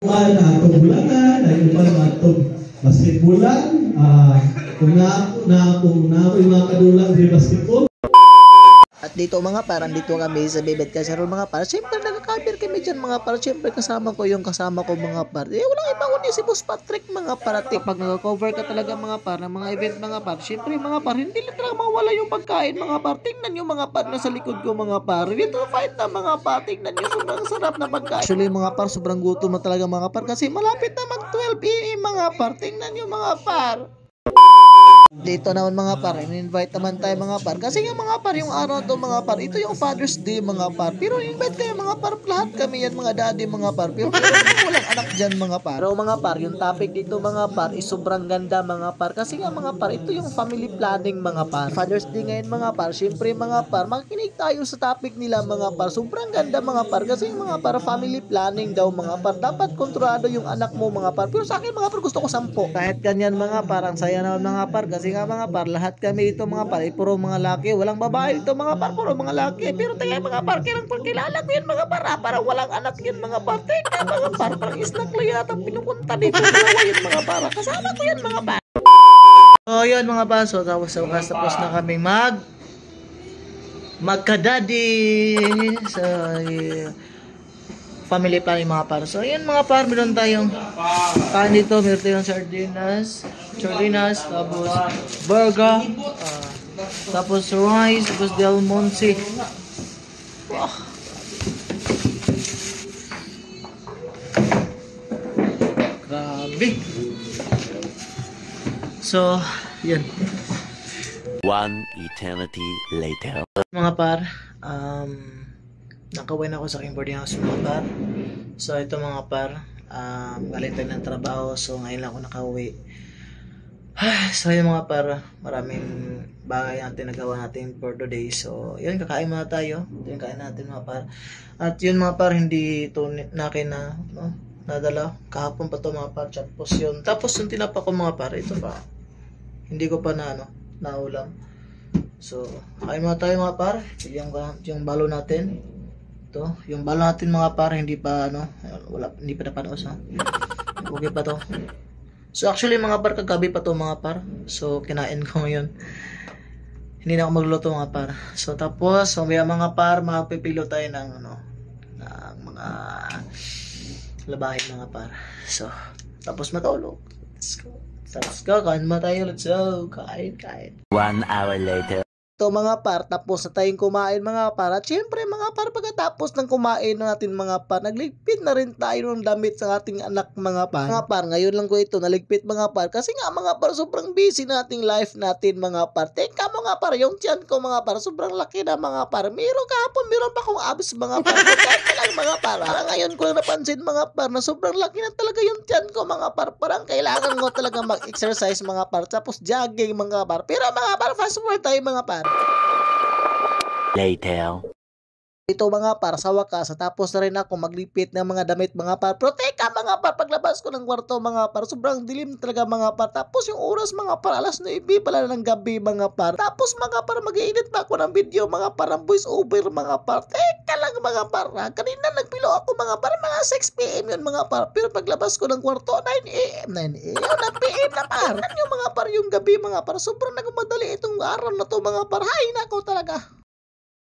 Na atong bulanan, ay uban na atong basketbolan, kung na yung mga kadulang di basketball. At dito mga par, andito kami sa Bebet Casserole mga par. Siyempre nagka-cover kami dyan mga par. Siyempre kasama ko mga par. Walang iba kundi si Boss Patrick mga paratik. Pag nag-cover ka talaga mga par ng mga event mga par, siyempre mga par, hindi lang talaga mawala yung pagkain mga par. Tingnan nyo mga par, nasa likod ko mga par. Dito fight na mga par. Tingnan nyo, sobrang sarap na pagkain. Actually mga par, sobrang gutom na talaga mga par. Kasi malapit na mag 12 AM mga par. Tingnan nyo mga par. Dito naman mga par, in-invite naman tayo mga par. Kasi yung mga par, yung araw to mga par, ito yung Father's Day mga par. Pero invite kayo mga par, lahat kami yan mga daddy mga par. Pero walang anak dyan mga par. Pero mga par, yung topic dito mga par is sobrang ganda mga par. Kasi nga mga par, ito yung family planning mga par. Father's Day ngayon mga par, syempre mga par, makikinig tayo sa topic nila mga par. Sobrang ganda mga par. Kasi yung mga par, family planning daw mga par. Dapat kontrolado yung anak mo mga par. Pero sa akin mga par, gusto ko 10. Kahit ganyan mga par, ang saya naman mga par. Kasi nga mga par, lahat kami ito mga par, puro mga laki, walang babae ito mga par, puro mga laki. Pero tingnan mga par, kilala ko yan mga par, parang walang anak yan mga par. Tingnan mga par, parang isnak lang yata pinupunta dito, dalawa yan mga par, kasama ko yan mga par. So yun mga par, so tapos na kami magka-daddy sa family planning mga par. So yun mga par, meron tayong kain dito, meron tayong sardinas, tapos burger, tapos rice, tapos Del Monte. Wow. Grabe. So, yun. One eternity later. Mga par, nakawin ako sa aking boarding house mga par. So ito mga par, galing tayo ng trabaho, so ngayon lang ako nakauwi. So yun mga par, maraming bagay natin nagawa natin for today. So yun, kakain muna tayo. Ito yung kain natin mga par. At yun mga par, hindi ito nakin na nadala, kahapon pa to mga par. Tapos yung tinapa ko mga par, ito pa, hindi ko pa naulam. So kain muna tayo mga par. Yung balo natin, ito, yung balo natin mga par, hindi pa hindi pa napanos okay pa to. So actually mga par, kagabi pa to mga par. So kinain ko ngayon. Hindi na ako magluluto mga par. So tapos mamaya mga par, makapipilo tayo ng mga labahin mga par. So tapos matulog. Let's go. Kain mo tayo. Let's go. Kain. 1 hour later. So mga par, tapos na tayong kumain mga par. At syempre mga par, pagkatapos ng kumain natin mga par, nagligpit na rin tayo ng damit sa ating anak mga par. Mga par, ngayon lang ko ito naligpit mga par. Kasi nga mga par, sobrang busy nating life natin mga par. Teka mga par, yung tiyan ko mga par, sobrang laki na mga par. Meron pa akong abs mga par. Kaya lang mga par. Parang ngayon ko lang napansin mga par, na sobrang laki na talaga yung tiyan ko mga par. Parang kailangan mo talaga mag-exercise mga par. Tapos jogging mga par. Pero mga par, fast forward tayo mga par. Later. Ito mga par, sa wakas, tapos na rin ako maglipit ng mga damit mga par. Pero teka mga par, paglabas ko ng kwarto mga par, sobrang dilim talaga mga par. Tapos yung oras mga par, 9:00 pala ng gabi mga par. Tapos mga par, mag-i-edit pa ako ng video mga par, ng voice over mga par. Teka lang mga par, kanina nagpilo ako mga par, mga 6 PM yun mga par. Pero paglabas ko ng kwarto, 9 AM na PM na par. Ano yung mga par, yung gabi mga par, sobrang nagmadali itong araw na to mga par. Hay nako talaga.